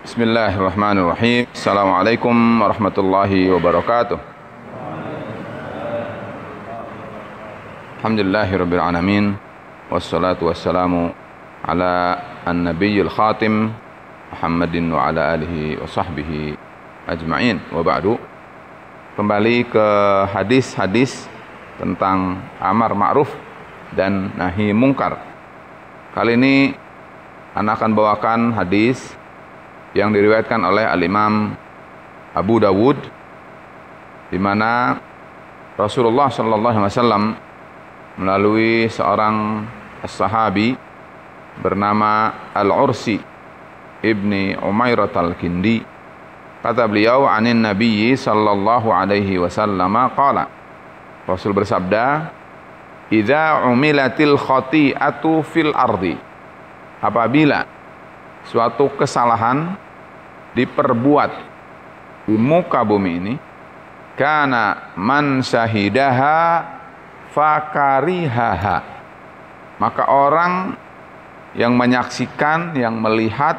Bismillahirrahmanirrahim. Assalamualaikum warahmatullahi wabarakatuh. Alhamdulillahirabbil alamin. Wassalatu wassalamu ala an-nabiyil khatim Muhammadin wa ala alihi wa sahbihi ajma'in. Wa ba'du. Kembali ke hadis-hadis tentang amar ma'ruf dan nahi mungkar. Kali ini ana akan bawakan hadis yang diriwayatkan oleh Al-Imam Abu Dawud, di mana Rasulullah sallallahu alaihi wasallam melalui seorang sahabi bernama Al-Ursi ibni Umairah Al-Kindi, kata beliau, anin Nabi sallallahu alaihi wasallam qala, Rasul bersabda, idza umilatil khati'atu fil ardi, apabila suatu kesalahan diperbuat di muka bumi ini, kana man syahidaha fakarihaha, maka orang yang menyaksikan, yang melihat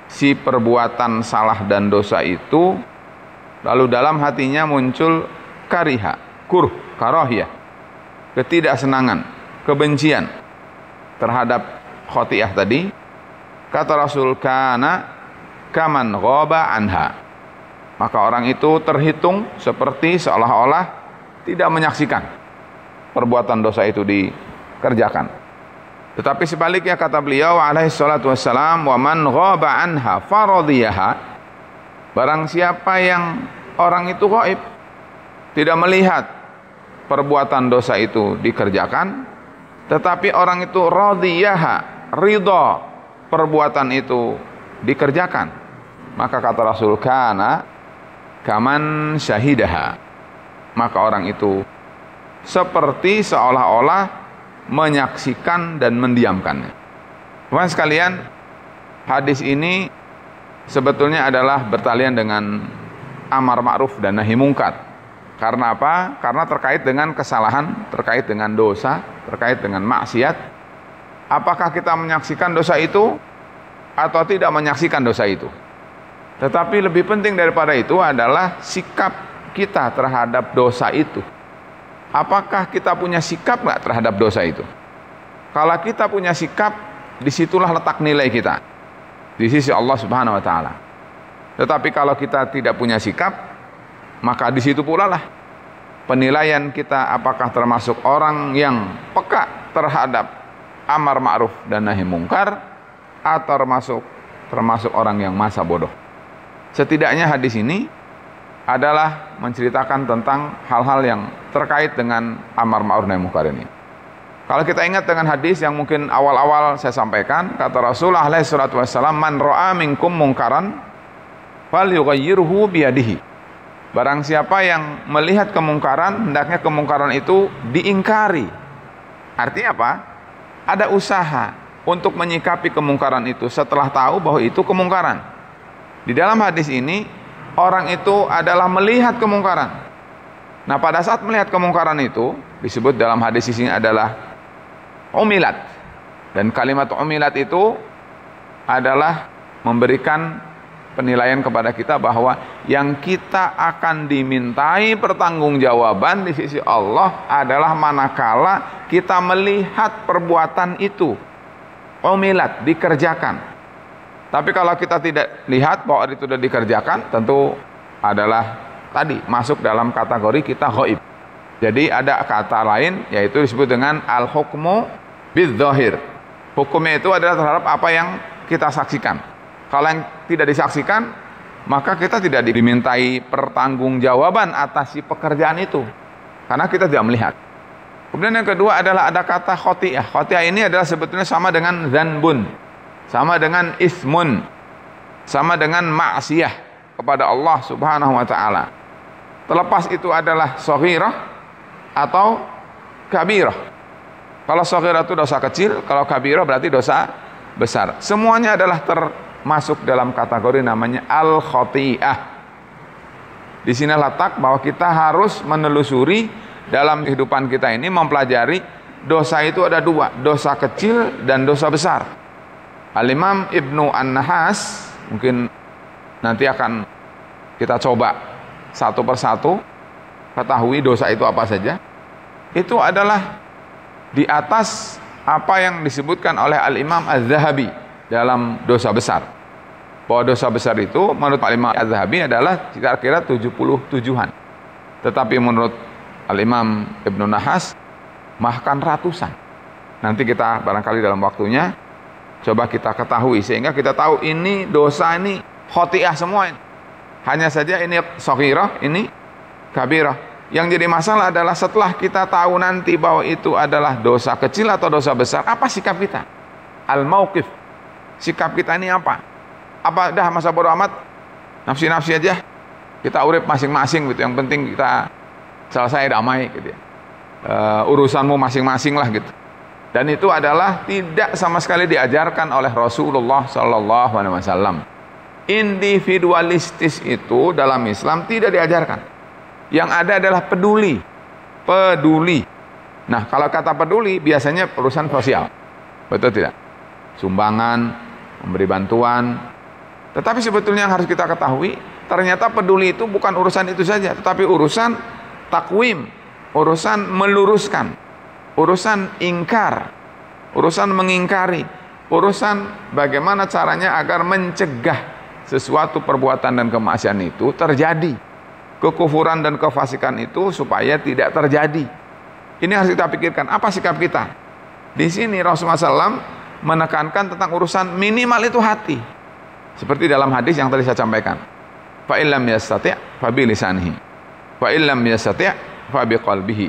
si perbuatan salah dan dosa itu, lalu dalam hatinya muncul kariha, karohiyah, ketidaksenangan, kebencian terhadap khotiah tadi, kata Rasul, kana kaman ghaba anha, maka orang itu terhitung seperti seolah-olah tidak menyaksikan perbuatan dosa itu dikerjakan. Tetapi sebaliknya, kata beliau alaihi salatu wassalam, wa man ghaba anha faradiyaha, barang siapa yang orang itu gaib, tidak melihat perbuatan dosa itu dikerjakan, tetapi orang itu radiyaha, ridha perbuatan itu dikerjakan, maka kata Rasul, kana kaman syahidaha, maka orang itu seperti seolah-olah menyaksikan dan mendiamkannya. Teman sekalian, hadis ini sebetulnya adalah bertalian dengan amar ma'ruf dan nahi mungkar. Karena apa? Karena terkait dengan kesalahan, terkait dengan dosa, terkait dengan maksiat. Apakah kita menyaksikan dosa itu atau tidak menyaksikan dosa itu? Tetapi lebih penting daripada itu adalah sikap kita terhadap dosa itu. Apakah kita punya sikap nggak terhadap dosa itu? Kalau kita punya sikap, disitulah letak nilai kita di sisi Allah Subhanahu Wa Taala. Tetapi kalau kita tidak punya sikap, maka di situ pula lah penilaian kita, apakah termasuk orang yang peka terhadap amar ma'ruf dan nahi mungkar, atau termasuk orang yang masa bodoh. Setidaknya hadis ini adalah menceritakan tentang hal-hal yang terkait dengan amar ma'ruf nahi mungkar ini. Kalau kita ingat dengan hadis yang mungkin awal-awal saya sampaikan, kata Rasulullah alaihi salatu wassalam, man ra'a minkum mungkaran falyughayyirhu biyadihi, barang siapa yang melihat kemungkaran, hendaknya kemungkaran itu diingkari. Artinya apa? Ada usaha untuk menyikapi kemungkaran itu setelah tahu bahwa itu kemungkaran. Di dalam hadis ini, orang itu adalah melihat kemungkaran. Nah, pada saat melihat kemungkaran itu, disebut dalam hadis ini adalah umilat. Dan kalimat umilat itu adalah memberikan penilaian kepada kita bahwa yang kita akan dimintai pertanggungjawaban di sisi Allah adalah manakala kita melihat perbuatan itu umilat, dikerjakan. Tapi kalau kita tidak lihat bahwa itu sudah dikerjakan, tentu adalah tadi masuk dalam kategori kita ghaib. Jadi ada kata lain, yaitu disebut dengan al-hukmu bidzahir. Hukumnya itu adalah terhadap apa yang kita saksikan. Kalau yang tidak disaksikan, maka kita tidak dimintai pertanggungjawaban atas si pekerjaan itu, karena kita tidak melihat. Kemudian yang kedua adalah ada kata khoti'ah. Khoti'ah ini adalah sebetulnya sama dengan dzanbun, sama dengan ismun, sama dengan maksiyah kepada Allah Subhanahu Wa Taala. Terlepas itu adalah shaghirah atau kabirah. Kalau shaghirah itu dosa kecil, kalau kabirah berarti dosa besar. Semuanya adalah termasuk dalam kategori namanya al-khoti'ah. Di sini letak bahwa kita harus menelusuri dalam kehidupan kita ini, mempelajari dosa itu ada dua, dosa kecil dan dosa besar. Al-Imam Ibnu An-Nahas mungkin nanti akan kita coba satu persatu ketahui dosa itu apa saja. Itu adalah di atas apa yang disebutkan oleh Al-Imam Az-Zahabi dalam dosa besar. Bahwa dosa besar itu menurut Al-Imam Az-Zahabi adalah kira-kira 77-an. Tetapi menurut Al-Imam Ibnu Nahas bahkan ratusan. Nanti kita barangkali dalam waktunya coba kita ketahui sehingga kita tahu ini dosa ini khotiah semua ini. Hanya saja ini shaghirah, ini kabirah. Yang jadi masalah adalah setelah kita tahu nanti bahwa itu adalah dosa kecil atau dosa besar, apa sikap kita? Al-mauqif. Sikap kita ini apa? Apa dah masa bodo amat, nafsi-nafsi aja, kita urip masing-masing gitu. Yang penting kita selesai damai gitu ya. Urusanmu masing-masing lah gitu. Dan itu adalah tidak sama sekali diajarkan oleh Rasulullah SAW. Individualistis itu dalam Islam tidak diajarkan. Yang ada adalah peduli. Peduli. Nah, kalau kata peduli biasanya urusan sosial. Betul tidak? Sumbangan, memberi bantuan. Tetapi sebetulnya yang harus kita ketahui, ternyata peduli itu bukan urusan itu saja, tetapi urusan takwim, urusan meluruskan, urusan ingkar, urusan mengingkari, urusan bagaimana caranya agar mencegah sesuatu perbuatan dan kemaksiatan itu terjadi, kekufuran dan kefasikan itu supaya tidak terjadi. Ini harus kita pikirkan, apa sikap kita. Di sini Rasulullah SAW menekankan tentang urusan minimal itu hati, seperti dalam hadis yang tadi saya sampaikan. Fa illam yastati' fa bi lisanihi, fa illam yastati' fa bi qalbihi,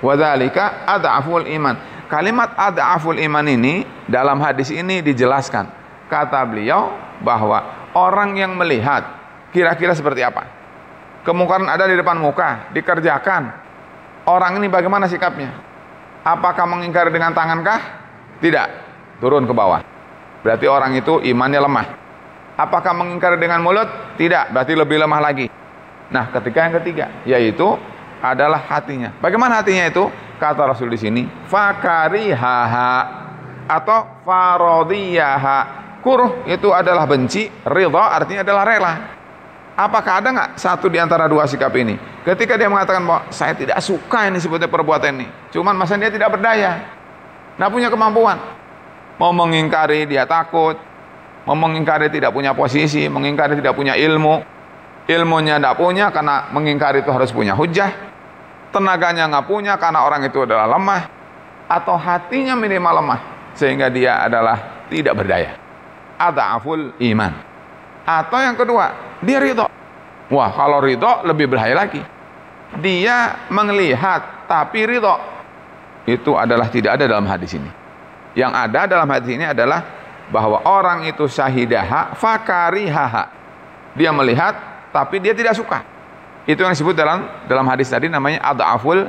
wa dzalika ad'aful iman. Kalimat ad'aful iman ini dalam hadis ini dijelaskan. Kata beliau bahwa orang yang melihat kira-kira seperti apa? Kemungkaran ada di depan muka, dikerjakan. Orang ini bagaimana sikapnya? Apakah mengingkari dengan tangankah? Tidak. Turun ke bawah. Berarti orang itu imannya lemah. Apakah mengingkari dengan mulut? Tidak. Berarti lebih lemah lagi. Nah, ketika yang ketiga, yaitu adalah hatinya. Bagaimana hatinya itu? Kata Rasul di sini, fakarihaha atau farodiyaha. Kuruh itu adalah benci, ridha artinya adalah rela. Apakah ada nggak satu di antara dua sikap ini? Ketika dia mengatakan bahwa saya tidak suka ini sebetulnya perbuatan ini, cuman masa dia tidak berdaya, nggak punya kemampuan, mau mengingkari dia takut, mau mengingkari tidak punya posisi, mengingkari tidak punya ilmu, ilmunya tidak punya karena mengingkari itu harus punya hujah, tenaganya nggak punya karena orang itu adalah lemah, atau hatinya minimal lemah sehingga dia adalah tidak berdaya. Adhaful iman. Atau yang kedua, dia ridho. Wah, kalau ridho lebih berbahaya lagi. Dia melihat tapi ridho. Itu adalah tidak ada dalam hadis ini. Yang ada dalam hadis ini adalah bahwa orang itu syahidaha fakarihaha. Dia melihat tapi dia tidak suka. Itu yang disebut dalam hadis tadi namanya adhaful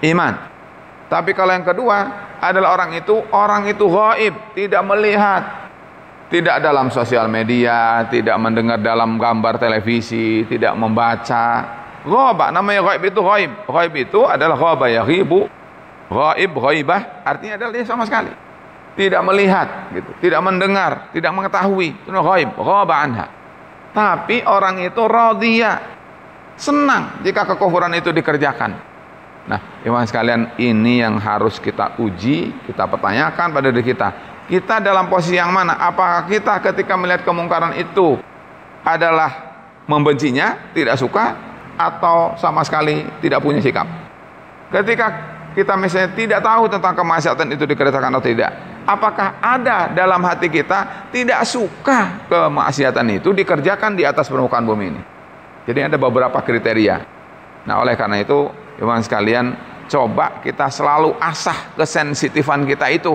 iman. Tapi kalau yang kedua adalah orang itu ghaib, tidak melihat, tidak dalam sosial media, tidak mendengar dalam gambar televisi, tidak membaca. Ghaba, namanya ghaib itu ghaib. Ghaib itu adalah ghaba yaghibu, ghaib, ghaibah, artinya adalah dia sama sekali tidak melihat gitu, tidak mendengar, tidak mengetahui. Itu ghaib, ghaba anha. Tapi orang itu radhiya, senang jika kekufuran itu dikerjakan. Nah, iman sekalian, ini yang harus kita uji, kita pertanyakan pada diri kita. Kita dalam posisi yang mana? Apakah kita ketika melihat kemungkaran itu adalah membencinya, tidak suka, atau sama sekali tidak punya sikap? Ketika kita misalnya tidak tahu tentang kemaksiatan itu dikerjakan atau tidak, apakah ada dalam hati kita tidak suka kemaksiatan itu dikerjakan di atas permukaan bumi ini? Jadi ada beberapa kriteria. Nah, oleh karena itu, iman sekalian, coba kita selalu asah kesensitifan kita itu.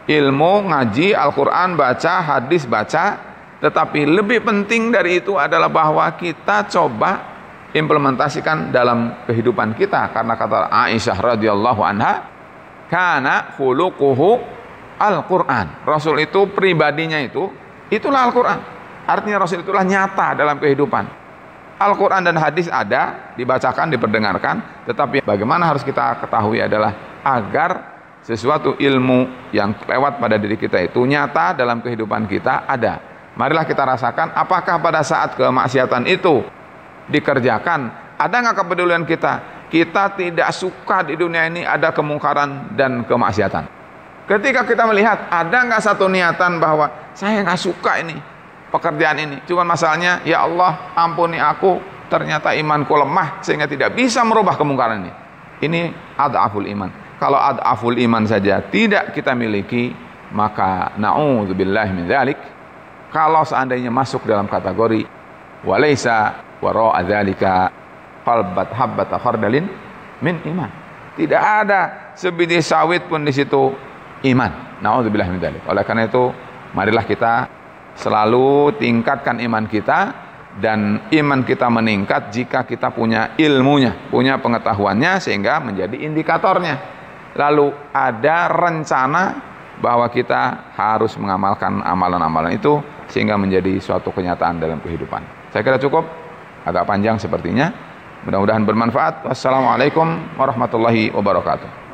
Ilmu, ngaji, Al-Quran, baca, hadis, baca. Tetapi lebih penting dari itu adalah bahwa kita coba implementasikan dalam kehidupan kita. Karena kata Aisyah radhiyallahu anha, kana khuluquhu Al-Quran. Rasul itu pribadinya itulah Al-Quran. Artinya Rasul itulah nyata dalam kehidupan. Al-Quran dan hadis ada, dibacakan, diperdengarkan, tetapi bagaimana harus kita ketahui adalah agar sesuatu ilmu yang lewat pada diri kita itu nyata dalam kehidupan kita ada. Marilah kita rasakan apakah pada saat kemaksiatan itu dikerjakan, ada nggak kepedulian kita? Kita tidak suka di dunia ini ada kemungkaran dan kemaksiatan. Ketika kita melihat ada nggak satu niatan bahwa saya nggak suka ini pekerjaan ini, cuman masalahnya ya Allah ampuni aku, ternyata imanku lemah sehingga tidak bisa merubah kemungkaran ini. Ini ad'aful iman. Kalau ad'aful iman saja tidak kita miliki, maka na'udzubillahi min dzalik. Kalau seandainya masuk dalam kategori walaysa wara'a dzalika qalbat habbata khardalin min iman, tidak ada sebiji sawit pun di situ iman. Na'udzubillahi min dzalik. Oleh karena itu, marilah kita selalu tingkatkan iman kita, dan iman kita meningkat jika kita punya ilmunya, punya pengetahuannya, sehingga menjadi indikatornya. Lalu ada rencana bahwa kita harus mengamalkan amalan-amalan itu sehingga menjadi suatu kenyataan dalam kehidupan. Saya kira cukup, agak panjang sepertinya. Mudah-mudahan bermanfaat. Wassalamualaikum warahmatullahi wabarakatuh.